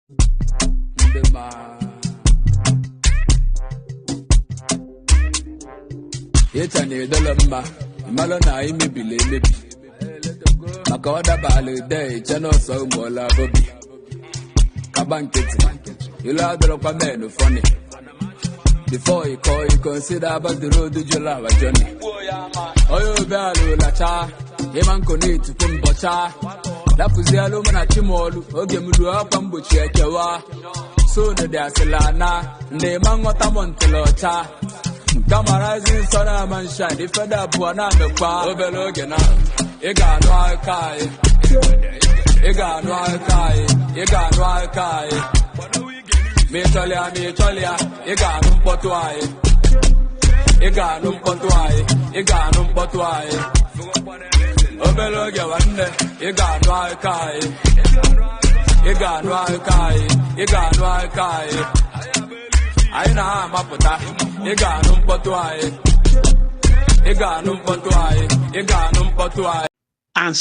It's a near the lumber, Malona, maybe, maybe. Makoda Bali Day, Channel so more la Bobby. Kabankit, you love the local man funny. Before you call, you consider about the road to Jolava Johnny. Oh, you value la cha, Eman need to put Bocha. That was the alumina chimolu, Ogemulu up and Butchewa. So the Dasilana, Neman Montelota. Camarazin Sana man shine, if I da Buana the bar, Obelogena, Ega no Kai, Ega no Kai, Ega no Kai, Metalia, Ega num potuai, Ega num potuai, Ega num potuai, Obeloga, Ega no Kai, Ega no Kai, Ega no Kai. I know Maputa, Eganum Potuai, Eganum Potuai, Eganum Potuai. And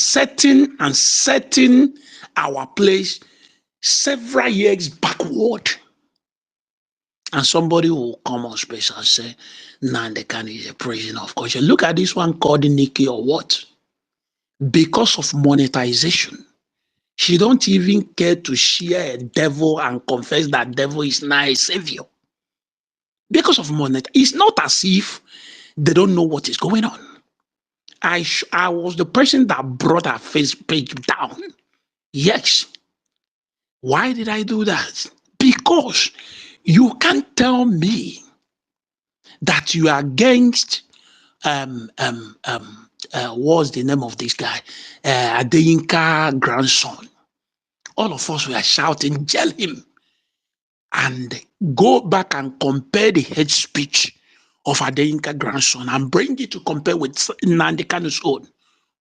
setting our place several years backward. And somebody will come on space and say, Nnamdi Kanu is a prisoner of culture. Look at this one called Nikki or what? Because of monetization. She don't even care to share a devil and confess that devil is now a savior. Because of money, it's not as if they don't know what is going on. I was the person that brought her face page down. Yes. Why did I do that? Because you can't tell me that you are against what's the name of this guy? Adeyinka grandson. All of us were shouting, jail him. And go back and compare the hate speech of Adeyinka grandson and bring it to compare with Nnamdi Kanu's own.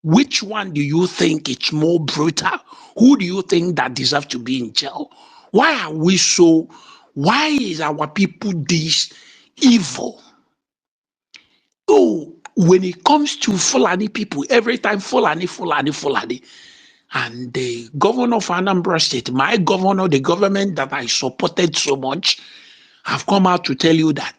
Which one do you think is more brutal? Who do you think that deserves to be in jail? Why are we so? Why is our people this evil? Oh, when it comes to Fulani people, every time Fulani. And the governor of Anambra State, my governor, the government that I supported so much, have come out to tell you that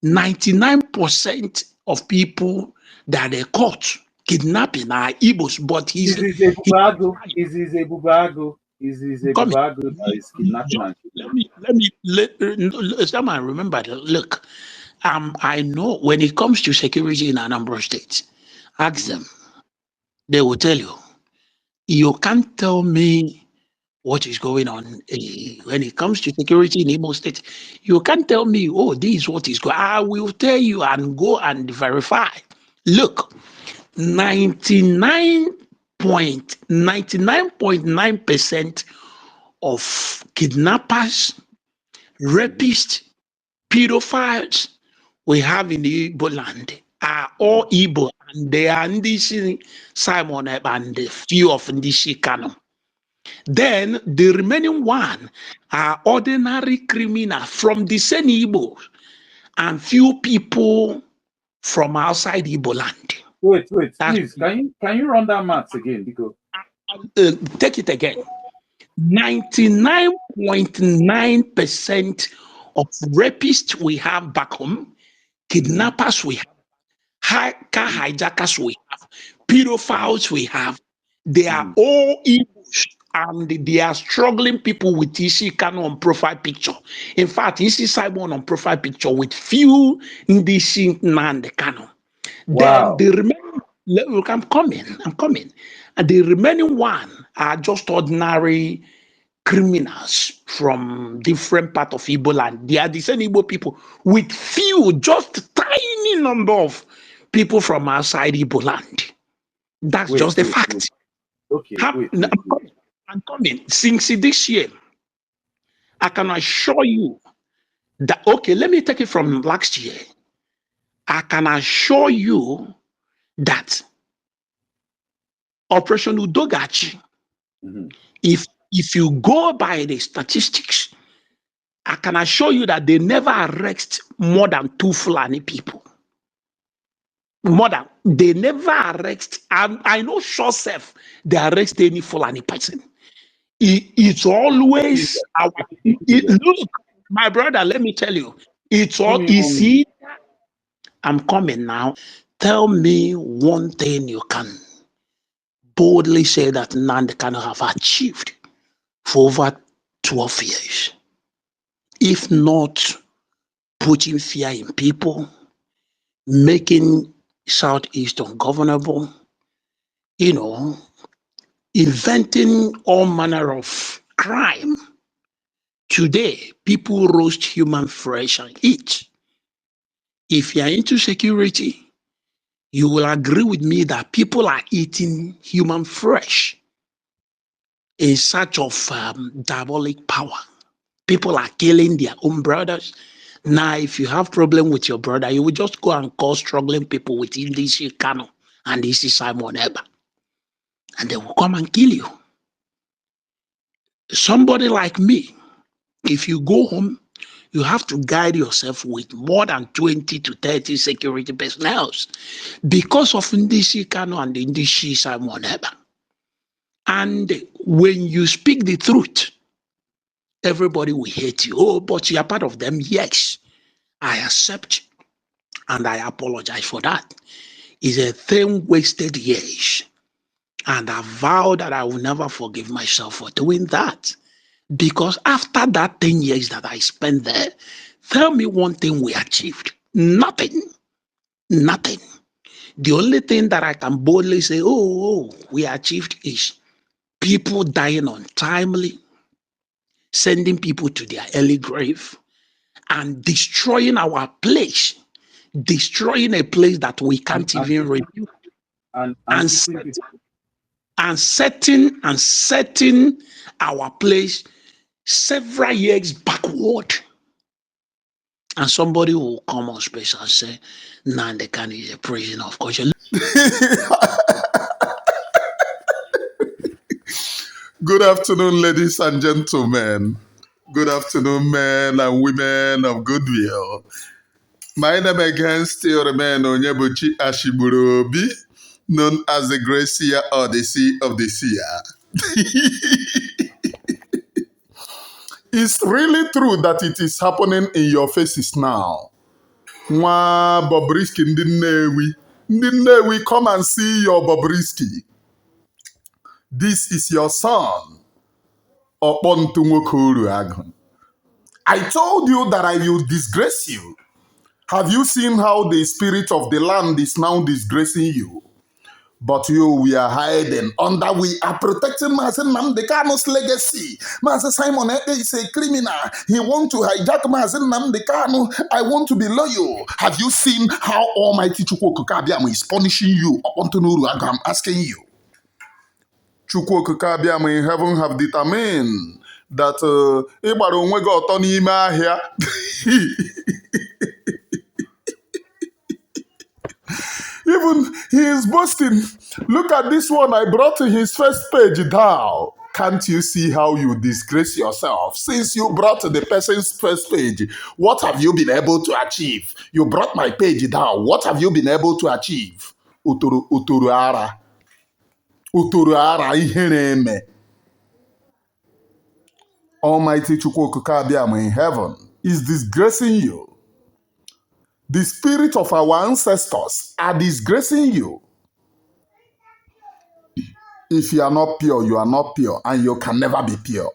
99% of people that they caught kidnapping are Igbos, but he's a Bubago. Is a Bubago. Is a Bubago that is kidnapping. Let someone remember that. Look, I know when it comes to security in Anambra State, ask them. They will tell you. You can't tell me what is going on when it comes to security in Imo State. You can't tell me, oh, this is what is going on. I will tell you and go and verify. Look, 99.9% of kidnappers, rapists, pedophiles we have in the Igbo land are all Igbo, and they are Ndisi Simon and a few of Ndisi Kanu. Then the remaining one are ordinary criminals from the same Igbo and few people from outside Igbo land. Wait, please, can you run that maths again? Because take it again. 99.9% of rapists we have back home, kidnappers we have, car hijackers we have, pedophiles we have, they are all Igbos, and they are struggling people with Isi Kanu on profile picture. In fact, Isi Simon on profile picture with few Ndisi Nnamdi Kanu. Wow. Then the remaining, look, I'm coming. And the remaining one are just ordinary criminals from different part of Igbo land. They are the same Igbo people with few, just tiny number of people from outside Igbo land. That's just the fact. Okay, I'm coming. Since this year, I can assure you that, okay, let me take it from last year. I can assure you that Operation Udogachi, if you go by the statistics, I can assure you that they never arrest more than 2 Fulani people. They never arrest. I know sure self they arrest any Fulani person. It's always our. Look, my brother. Let me tell you. It's all. You see, I'm coming now. Tell me one thing you can boldly say that Nnamdi Kanu have achieved for over 12 years. If not putting fear in people, making Southeast ungovernable, inventing all manner of crime. Today, people roast human flesh and eat. If you're into security, you will agree with me that people are eating human flesh in search of diabolic power. People are killing their own brothers. Now, if you have problem with your brother, you will just go and call struggling people within this Kanu and this Simon Eba. And they will come and kill you. Somebody like me, if you go home, you have to guide yourself with more than 20 to 30 security personnel because of Ndisi Kanu and Ndisi Simon Eba. And when you speak the truth, everybody will hate you. Oh, but you are part of them. Yes, I accept and I apologize for that. It's a thing wasted years. And I vow that I will never forgive myself for doing that. Because after that 10 years that I spent there, tell me one thing we achieved. Nothing. Nothing. The only thing that I can boldly say, we achieved is people dying untimely, sending people to their early grave, and destroying our place, destroying a place that we can't even rebuild, and setting our place several years backward. And somebody will come on space and say, Nnamdi Kanu is a prisoner of culture. Good afternoon, ladies and gentlemen. Good afternoon, men and women of goodwill. My name again still remains Onyebuchi Ashiburobi, known as the Great Seer or the Sea of the Seer. It's really true that it is happening in your faces now. Nwa Bobrisky ndị Nnewi. Ndị Nnewi, come and see your Bobrisky. This is your son. Uruagu. I told you that I will disgrace you. Have you seen how the spirit of the land is now disgracing you? But we are hiding we are protecting Maazi Nnamdi Kanu's legacy. Maazi Simon is a criminal. He wants to hijack Maazi Nnamdi Kanu. I want to be loyal. Have you seen how Almighty Chukwuokike is punishing you? I'm asking you. Chukwuokike in heaven have determined that ịgbara onwe gị ọtọ n'ime ahịa. Even he is boasting. Look at this one I brought to his first page down. Can't you see how you disgrace yourself? Since you brought the person's first page, what have you been able to achieve? You brought my page down. What have you been able to achieve? Uturu ara ihe na-eme. Almighty Chukwuokike in heaven is disgracing you. The spirit of our ancestors are disgracing you. If you are not pure, you are not pure, and you can never be pure.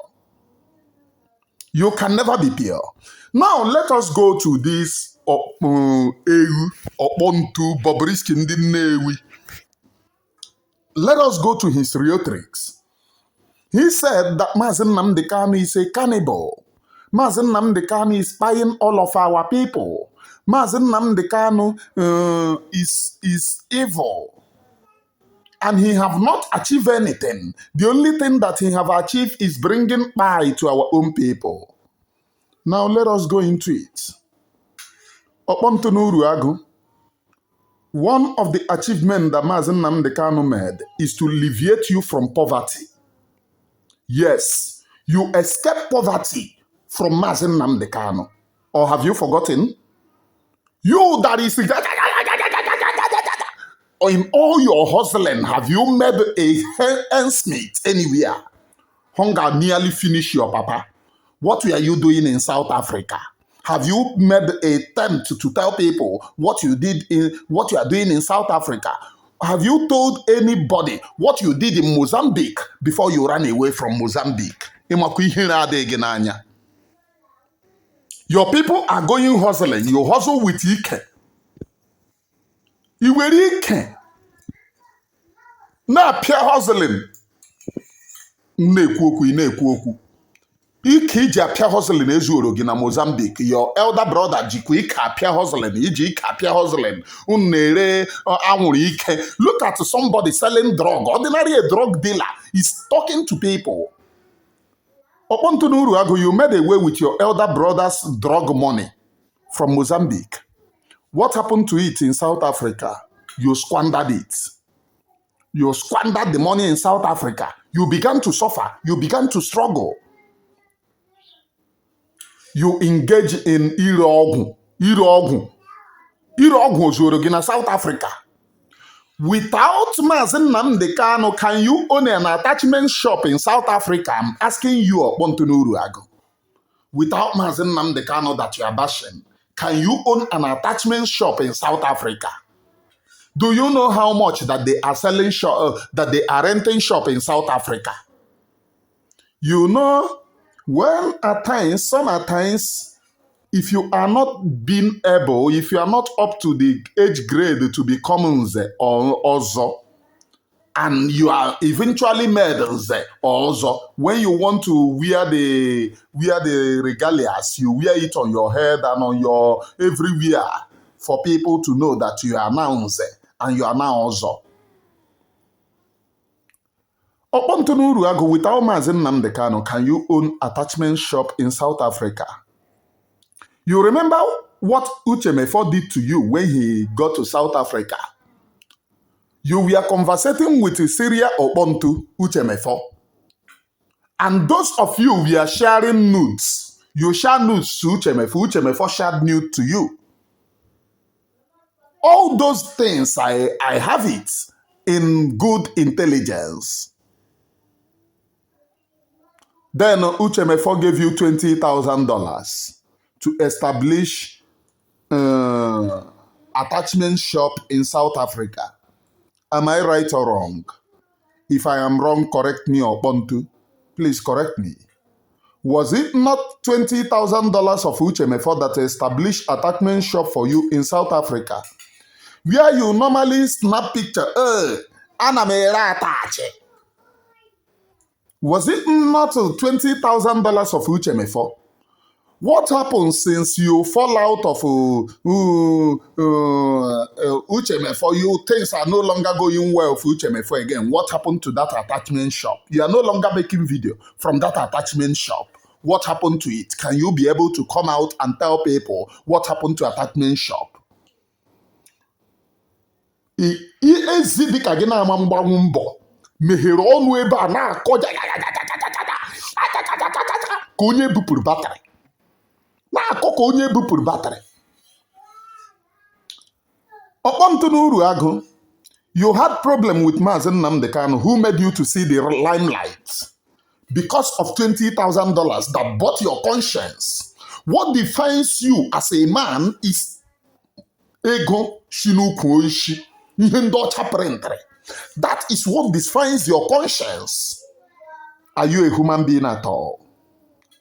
You can never be pure. Now, let us go to this Bobrisky ndị Nnewi. Let us go to his rhetorics. He said that Maazi Nnamdi Kanu is a cannibal. Maazi Nnamdi Kanu is spying all of our people. Maazi Nnamdi Kanu is evil. And he have not achieved anything. The only thing that he have achieved is bringing pie to our own people. Now let us go into it. Uruagu. One of the achievements that Maazi Nnamdi Kanu made is to alleviate you from poverty. Yes, you escape poverty from Maazi Nnamdi Kanu. Or have you forgotten? You that is... In all your hustling, have you made a handsmith anywhere? Hunger nearly finished your papa. What were you doing in South Africa? Have you made an attempt to tell people what you are doing in South Africa? Have you told anybody what you did in Mozambique before you ran away from Mozambique? Your people are going hustling. You hustle with Ike. You were Ike. Now, pure hustling. Ike iji apịa hustling ezuoro gị na Mozambique. Your elder brother jikwa ike apịa hustling. Iji ike apịa hustling. Unu na-ere anwụrụ ike. Look at somebody selling drug. Ordinary a drug dealer is talking to people. Upon to Uruagu, you made away with your elder brother's drug money from Mozambique. What happened to it in South Africa? You squandered it. You squandered the money in South Africa. You began to suffer. You began to struggle. You engage in Uruagu. Uruagu zoro gị na South Africa. Without Maazi Nnamdi Kanu, can you own an attachment shop in South Africa? I'm asking you, Okponto Uruagu. Without Maazi Nnamdi Kanu that you are bashing, can you own an attachment shop in South Africa? Do you know how much that they are selling that they are renting shop in South Africa? You know, well, at times, if you are not being able, if you are not up to the age grade to become Nze or Ozo, and you are eventually made Nze or Ozo, when you want to wear the regalias, you wear it on your head and on your everywhere for people to know that you are now Nze and you are now Ozo. Okponto Uruagu, without Maazi Nnamdi Kanu, can you own attachment shop in South Africa? You remember what Uchemefo did to you when he got to South Africa? You were conversating with Syria Okponto Uchemefo. And those of you were sharing nudes. You share nudes to Uchemefo. Uchemefo shared nude to you. All those things, I have it in good intelligence. Then Uchemefo gave you $20,000 to establish attachment shop in South Africa. Am I right or wrong? If I am wrong, correct me, Okponto. Please correct me. Was it not $20,000 of Uchemefo that established attachment shop for you in South Africa? Where you normally snap picture, Anamera attach. Was it not $20,000 of Uchemefo? What happened since you fall out of Uchemefo? You things are no longer going well for Uchemefo again. What happened to that attachment shop? You are no longer making video from that attachment shop. What happened to it? Can you be able to come out and tell people what happened to attachment shop? Mehere ọnụ ebe a na-akọ ka onye bupụrụ batrị. Na-akọ ka onye bupụrụ batrị. Okponto Uruagu, you had problem with Maazi Nnamdi Kanu who made you to see the limelight because of $20,000 that bought your conscience. What defines you as a man is ego shinukwu ishi. Ihe ndị ọcha printere. That is what defines your conscience. Are you a human being at all?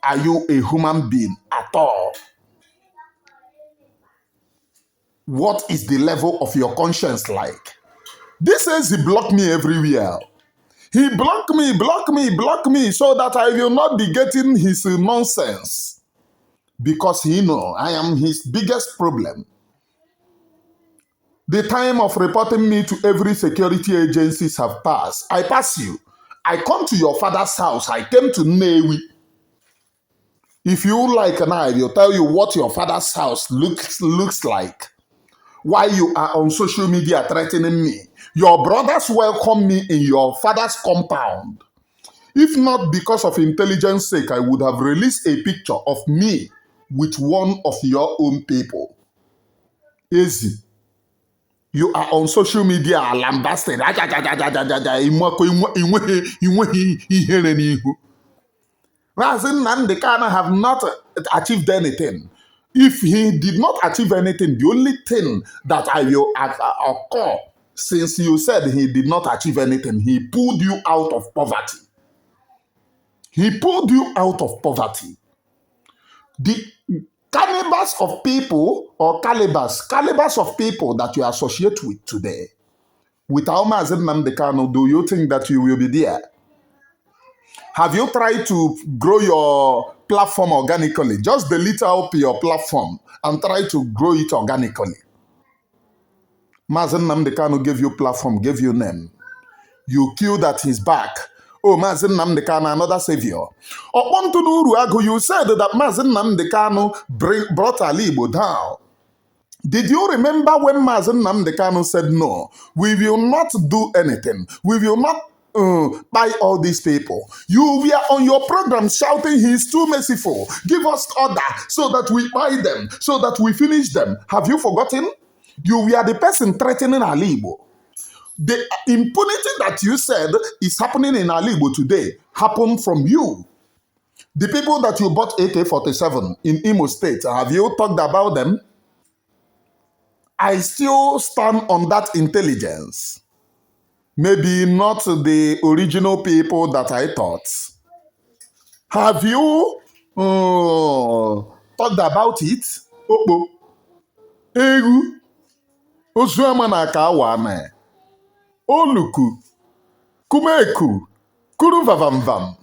Are you a human being at all? What is the level of your conscience like? This says he blocked me everywhere. He blocked me so that I will not be getting his nonsense. Because he knows I am his biggest problem. The time of reporting me to every security agencies have passed. I pass you. I come to your father's house. I came to Nnewi. If you like, and I will tell you what your father's house looks like. Why you are on social media threatening me. Your brothers welcome me in your father's compound. If not because of intelligence sake, I would have released a picture of me with one of your own people. Easy. You are on social media lambasted. Mazi Nnamdi Kanu have not achieved anything. If he did not achieve anything, the only thing that I will occur, since you said he did not achieve anything, he pulled you out of poverty. He pulled you out of poverty. The calibers of people or calibers of people that you associate with today, without Mazi Nnamdi Kanu, do you think that you will be there? Have you tried to grow your platform organically? Just delete out your platform and try to grow it organically. Mazi Nnamdi Kanu gave you platform, gave you name. You killed at his back. Oh, Mazi Nnamdi Kanu, another savior. Upon to Uruagu, you said that Mazi Nnamdi Kanu brought Ali Igbo down. Did you remember when Mazi Nnamdi Kanu said, no, we will not do anything. We will not buy all these people. You were on your program shouting, he's too merciful. Give us order so that we buy them, so that we finish them. Have you forgotten? You were the person threatening Ali Igbo. The impunity that you said is happening in Ali Igbo today happened from you. The people that you bought AK-47 in Imo State, have you talked about them? I still stand on that intelligence. Maybe not the original people that I thought. Have you talked about it? Opo. Egu. Ozuama na kawane. Oluku. Kumeku. Kuruvavamvam.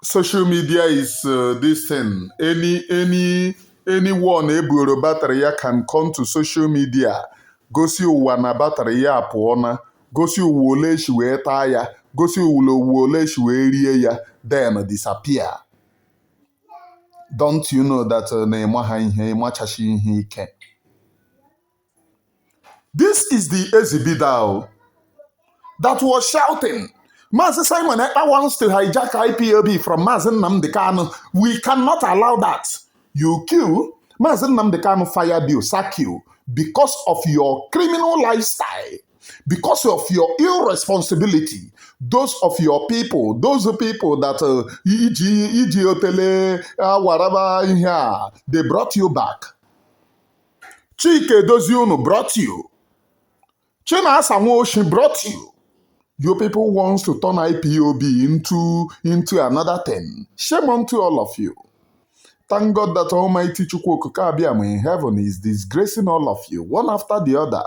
Social media is this thing. Anyone eburo battery can come to social media. Gosi ụwa na battery ya apụọ na. Gosi ụwa ole echi wee taa ya. Gosi ụwa ole echi wee rie ya. Then disappear. Don't you know that na ịmaha ihe ịmachashi ihe ike? This is the Ezibidao that was shouting. Mazi Simon Ekpa wants to hijack IPOB from Mazi Nnamdi Kanu. We cannot allow that. You kill, Mazi Nnamdi Kanu fired you, sack you, because of your criminal lifestyle, because of your irresponsibility. Those of your people, those people that they brought you back. Chike Doziunu brought you. China Samoshi brought you. You people want to turn IPOB into another thing. Shame unto all of you. Thank God that Almighty Chukwuokukabiyama in heaven is disgracing all of you, one after the other,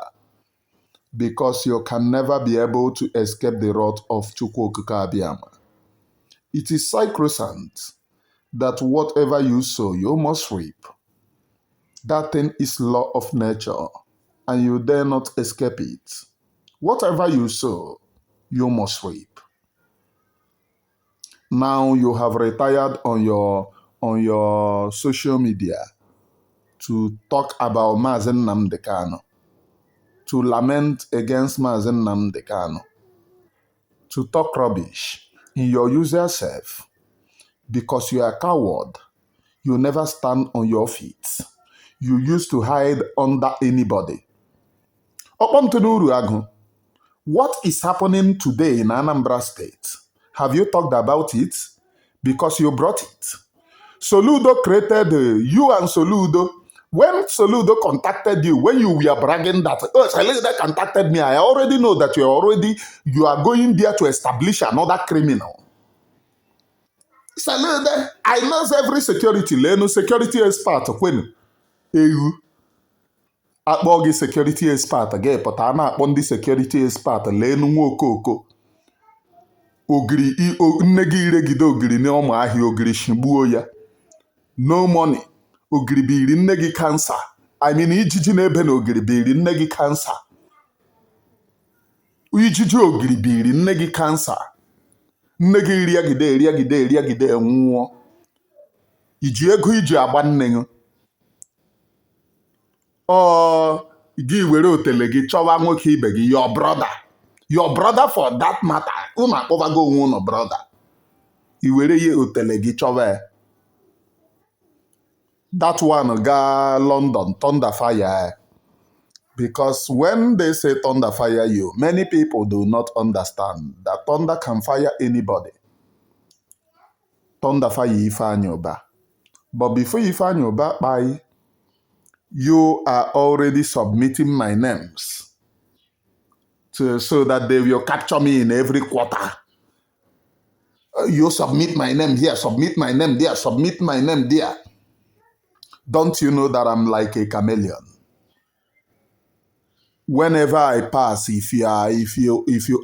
because you can never be able to escape the wrath of Chukwuokukabiyama. It is sacrosanct that whatever you sow, you must reap. That thing is law of nature, and you dare not escape it. Whatever you sow, you must reap. Now you have retired on your social media to talk about Mazi Nnamdi Kanu, to lament against Mazi Nnamdi Kanu, to talk rubbish in your user self, because you are a coward. You never stand on your feet. You used to hide under anybody. Upon to Uruagu, what is happening today in Anambra State? Have you talked about it? Because you brought it. Soludo created you and Soludo. When Soludo contacted you, when you were bragging that, oh, Soludo contacted me, I already know that you are going there to establish another criminal. Soludo, I know every security expert when you akpọ gị security expert gị pụta na-akpọ ndị security expert leenu nwa okoko ogiri nne gị iregide ogiri n'ọmụ ahịa ogiri shigbuo ya no money ogiri biri nne gị kansa ijiji na-ebe na ogiri biri nne gị kansa ijiji ogiri biri nne gị kansa nne gị eriagide nwụọ iji ego iji agba nne gị gị were otele gị chọwa nwoke ibe gị your brother for that matter unu akpọbago onwe unu brother i were ye otele gị chọwa that one ga London thunder fire because when they say thunder fire you, many people do not understand that thunder can fire anybody. thunder fire Ifeanyi Uba. But before Ifeanyi Uba buy, you are already submitting my names so that they will capture me in every quarter. You submit my name here, submit my name there, submit my name there. Don't you know that I'm like a chameleon? Whenever I pass, if you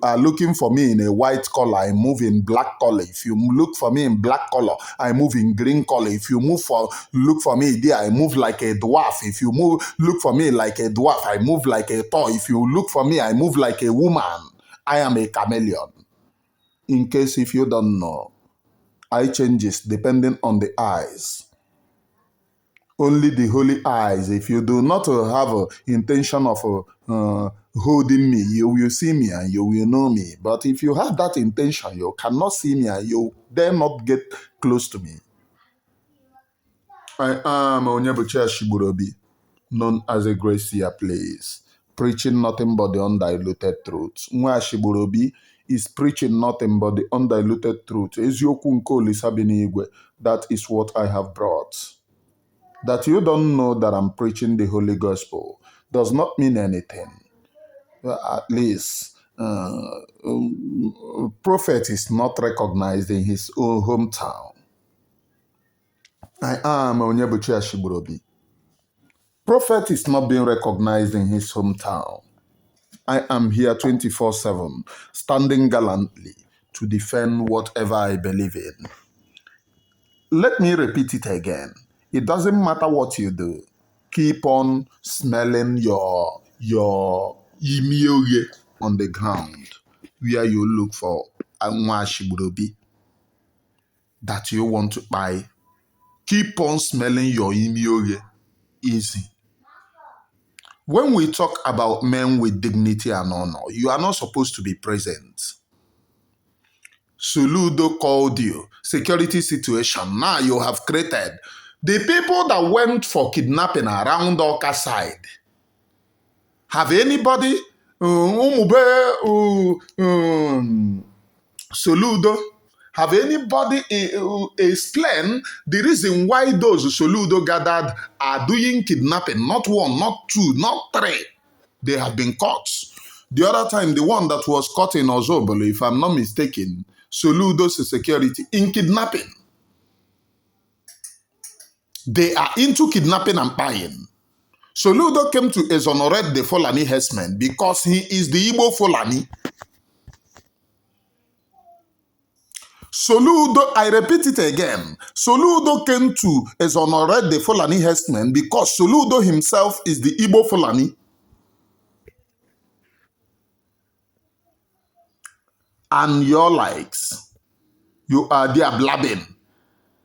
are looking for me in a white color, I move in black color. If you look for me in black color, I move in green color. If you look for me there, I move like a dwarf. If you look for me like a dwarf, I move like a toy. If you look for me, I move like a woman. I am a chameleon. In case if you don't know, eye changes depending on the eyes. Only the holy eyes. If you do not have an intention of holding me, you will see me and you will know me. But if you have that intention, you cannot see me and you dare not get close to me. I am Onyebuchi Ashigburobi, known as a Gracia Place, preaching nothing but the undiluted truth. Nwa Ashigburobi is preaching nothing but the undiluted truth. Eziokwu nke Olisa bi n'igwe. That is what I have brought. That you don't know that I'm preaching the Holy Gospel does not mean anything. At least, prophet is not recognized in his own hometown. I am Onyebuchi Ashigburobi. Prophet is not being recognized in his hometown. I am here 24/7, standing gallantly to defend whatever I believe in. Let me repeat it again. It doesn't matter what you do. Keep on smelling your imioye on the ground where you look for Nwa Ashigburobi that you want to buy. Keep on smelling your imioye. Easy. When we talk about men with dignity and honor, you are not supposed to be present. Soludo called you. Security situation. Now you have created. The people that went for kidnapping around Oka side, have anybody, Soludo, have anybody explain the reason why those Soludo gathered are doing kidnapping? Not one, not two, not three. They have been caught. The other time, the one that was caught in Ozobolo, if I'm not mistaken, Soludo's security in kidnapping. They are into kidnapping and buying. Soludo came to exonerate the Fulani herdsmen because he is the Igbo Fulani. Soludo, I repeat it again, Soludo came to exonerate the Fulani herdsmen because Soludo himself is the Igbo Fulani. And your likes, you are there blabbing.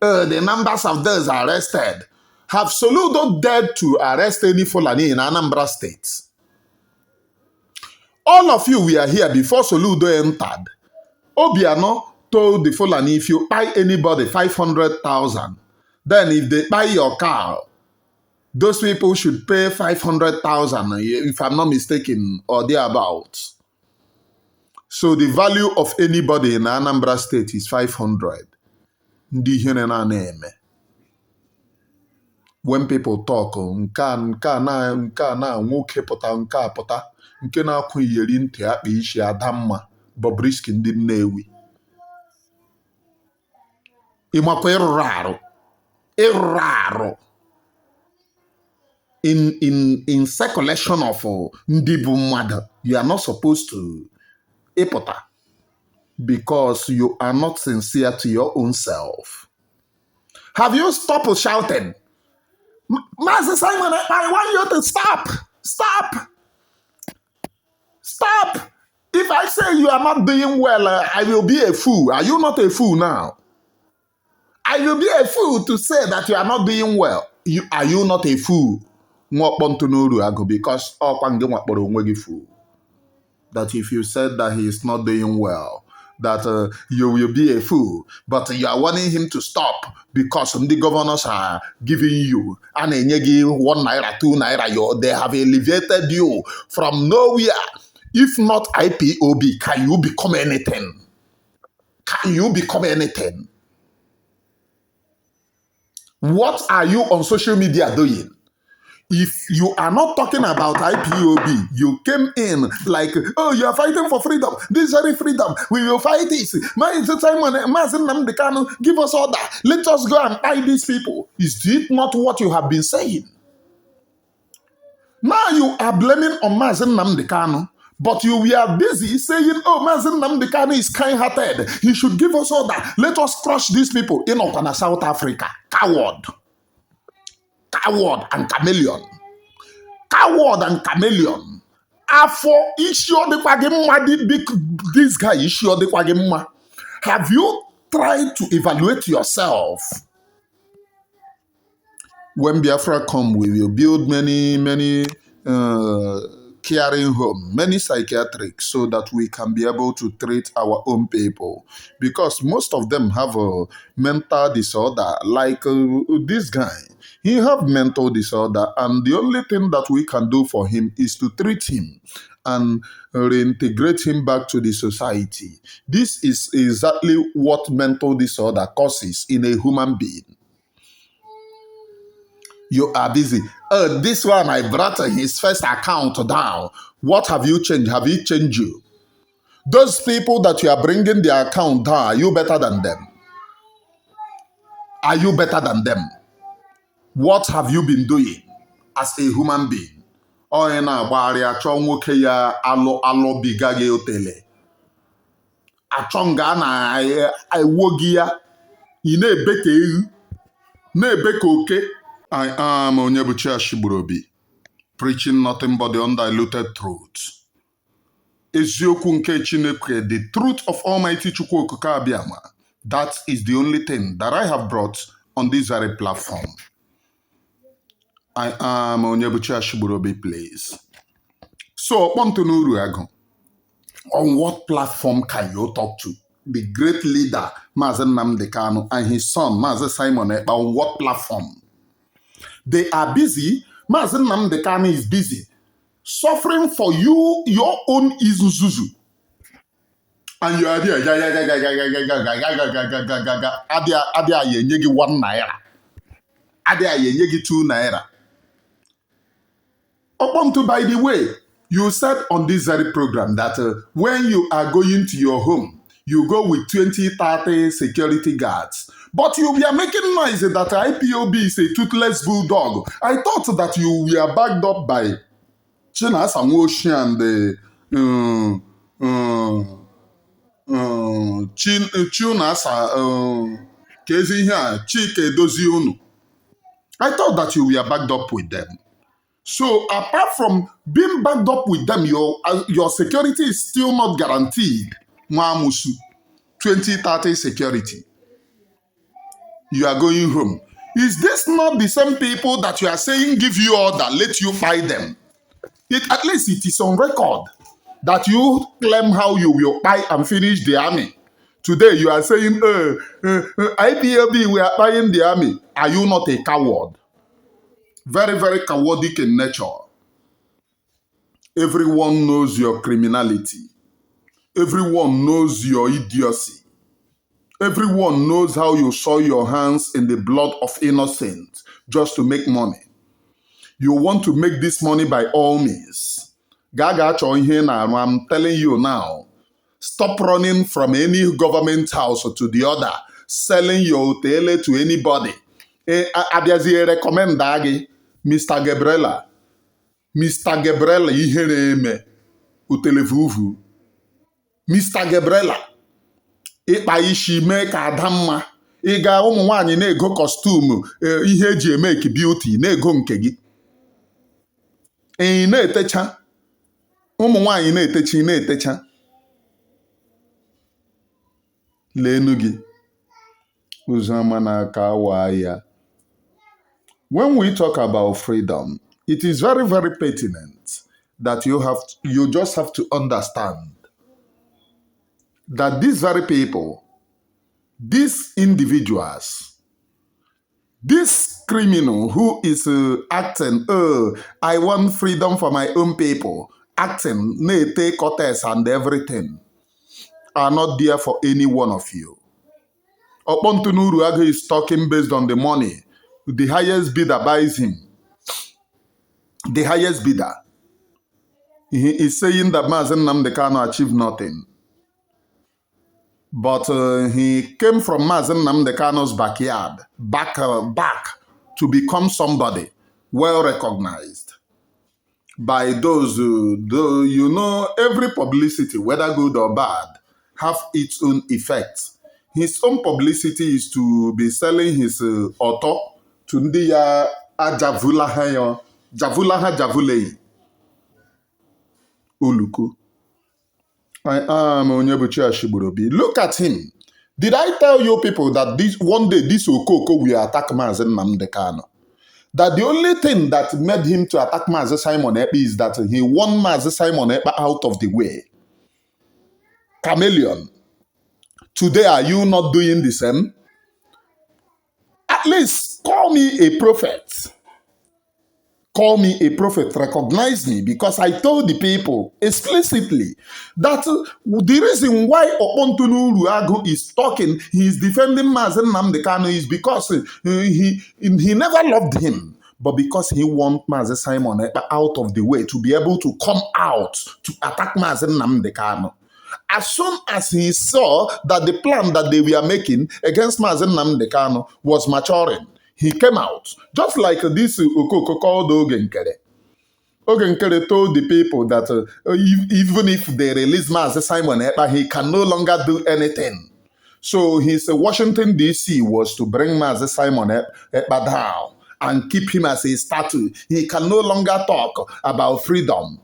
The numbers of those arrested. Have Soludo dared to arrest any Fulani in Anambra State? All of you were here before Soludo entered. Obiano told the Fulani, if you buy anybody 500,000, then if they buy your car, those people should pay 500,000, if I'm not mistaken, or thereabouts. So the value of anybody in Anambra State is 500. When people talk, nka na nwoke pụta nka apụta nke na-akwụ iyeri ntị akpa ishi adamma Bobrisky ndị Nnewi. Ịmakwa ịrụrụ arụ in circulation of ndị bụ mmadụ, you are not supposed to ịpụta because you are not sincere to your own self. Have you stopped shouting? Mazi Simon, I want you to stop. Stop. Stop. If I say you are not doing well, I will be a fool. Are you not a fool now? I will be a fool to say that you are not doing well. Are you not a fool? Because fool. That if you said that he is not doing well, that you will be a fool, but you are wanting him to stop because the governors are giving you and 1 naira, 2 naira, they have elevated you from nowhere. If not IPOB, can you become anything? Can you become anything? What are you on social media doing? If you are not talking about IPOB, you came in like, oh, you are fighting for freedom. This very freedom. We will fight this. Maazi Nnamdi Kanu, give us order. Let us go and buy these people. Is it not what you have been saying? Now you are blaming on Maazi Nnamdi Kanu, but you were busy saying, oh, Maazi Nnamdi Kanu is kind-hearted. He should give us order. Let us crush these people in Okana, South Africa. Coward. Coward and chameleon. Coward and chameleon. Afọ isi ọdịkwa gị mma, this guy isi ọdịkwa gị mma. Have you tried to evaluate yourself? When Biafra come, we will build many caring home, many psychiatrics, so that we can be able to treat our own people. Because most of them have a mental disorder, like this guy. He have mental disorder, and the only thing that we can do for him is to treat him and reintegrate him back to the society. This is exactly what mental disorder causes in a human being. You are busy. This one, I brought his first account down. What have you changed? Have he changed you? Those people that you are bringing their account down, are you better than them? Are you better than them? What have you been doing as a human being? Onye na-agbagharị achọ nwoke ya alụbiga gị otele. Achọ nga na-ewo gị ya. Ị na-ebe ka ewu. Na-ebe ka oke. I am Onyebuchi Ashigburobi, preaching nothing but the undiluted truth. Eziokwu nke Chineke, the truth of Almighty Chukwu Okike Abiama. That is the only thing that I have brought on this very platform. I am Onyebuchi Ashigburobi, please. So, upon to Uruagu, on what platform can you talk to the great leader, Maazi Nnamdi Kanu, and his son, Maazi Simon Ekpa, on what platform? They are busy. Maazi Nnamdi Kanu is busy suffering for you, your own Izuzuzu. And you are there. Adia yenyegi 1 naira. Adia yenyegi 2 naira. Oponto, by the way, you said on this very program that when you are going to your home, you go with 20, 30 security guards. But you were making noise that IPOB is a toothless bulldog. I thought that you were backed up by China Samoshi and Chike Dozionu. I thought that you were backed up with them. So apart from being backed up with them, your security is still not guaranteed. Mwamusu, 20, 30 security. You are going home. Is this not the same people that you are saying give you order, let you fight them? At least it is on record that you claim how you will buy and finish the army. Today you are saying, IPOB, we are buying the army. Are you not a coward? Very, very cowardic in nature. Everyone knows your criminality. Everyone knows your idiocy. Everyone knows how you soil your hands in the blood of innocents just to make money. You want to make this money by all means. Gaga I'm telling you now, stop running from any government house to the other, selling your tele to anybody. Abiazi recommend Dagi, Mr. Gabriela. Mr. Gabriela, ihereme utelevuvu. Mr. Gabriela. Ekpa ishi mee ka ada mma. Ị ga ụmụ nwaanyị na-ego costume ihe eji make beauty na-ego nke gị. Na-etecha. Ụmụ nwaanyị na-etecha. Lenu gị. Uzama n'aka awa ya. When we talk about freedom, it is very, very pertinent that you just have to understand that these very people, these individuals, this criminal who is acting, I want freedom for my own people, acting, Nete, Cortes, and everything, are not there for any one of you. Uruagu is talking based on the money The highest bidder buys him. The highest bidder. He is saying that Maazi Nnamdi Kanu achieved nothing. But he came from Maazi Nnamdi Kanu's backyard, back to become somebody well recognized by those who, though you know, every publicity, whether good or bad, have its own effects. His own publicity is to be selling his auto to ndị ya ajavulaha ya, javulaha javulei oluku. I am Onyebuchi Ashigburobi. Look at him. Did I tell you people that this one day this Okoko will attack Maazi Nnamdi Kanu? That the only thing that made him to attack Maazi Simon Ekpa is that he won Maazi Simon Ekpa out of the way. Chameleon. Today, are you not doing the same? At least call me a prophet. Call me a prophet, recognize me, because I told the people explicitly that the reason why Okontunu Uruagu is talking, he is defending Maazi Nnamdi Kanu is because he never loved him, but because he wants Maazi Simon Ekpa out of the way to be able to come out to attack Maazi Nnamdi Kanu. As soon as he saw that the plan that they were making against Maazi Nnamdi Kanu was maturing, he came out, just like this Okoko called Ogenkere. Ogenkere told the people that even if they release Maazi Simon Ekpa, he can no longer do anything. So his Washington, D.C. was to bring Maazi Simon Ekpa down and keep him as a statue. He can no longer talk about freedom.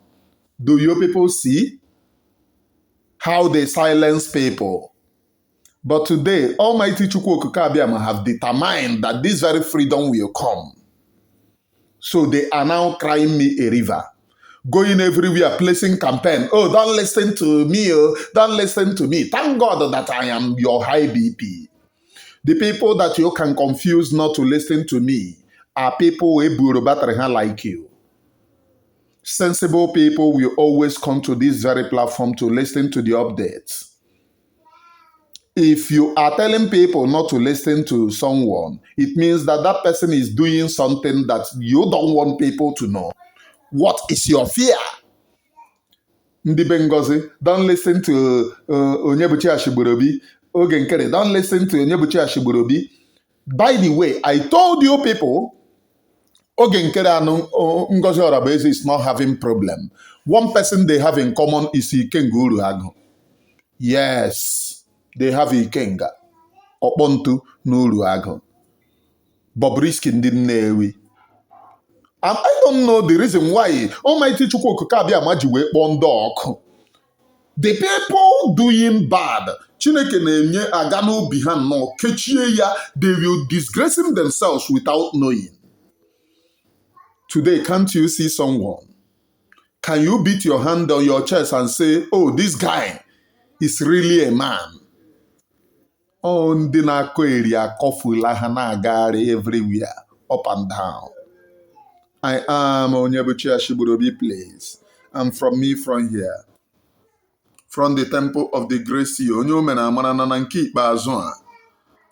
Do you people see how they silence people? But today, Almighty Chukwu Okike Abiama have determined that this very freedom will come. So they are now crying me a river. Going everywhere, placing campaign. Oh, don't listen to me. Oh, don't listen to me. Thank God that I am your high BP. The people that you can confuse not to listen to me are people like you. Sensible people will always come to this very platform to listen to the updates. If you are telling people not to listen to someone, it means that that person is doing something that you don't want people to know. What is your fear? Ndi Bengozi, don't listen to Onyebuchi Ashigburobi. Ogenkere, don't listen to Onyebuchi Ashigburobi. By the way, I told you people, Ogenkere and Ngozi Orabezi is not having problem. One person they have in common is Ikenga Uruagu. Yes, they have Ikenga. Okpontu n'Uruagu. Bobrisky ndị Nnewi. And I don't know the reason why Almighty Chukwu Okike Abiama ji wee kpọọ ndị ọkụ. The people doing bad, Chineke na-enye aga n'obi ha nnọọ kechie ya, they will disgracing themselves without knowing. Today, can't you see someone? Can you beat your hand on your chest and say, oh, this guy is really a man? Oh, ndị na-akọ eri akọfula ha na-agagharị everywhere, up and down. I am Onyebuchi Ashigburobi, please. And from me from here, from the temple of the Grace,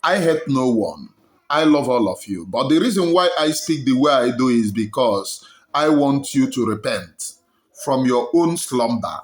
I hate no one. I love all of you. But the reason why I speak the way I do is because I want you to repent from your own slumber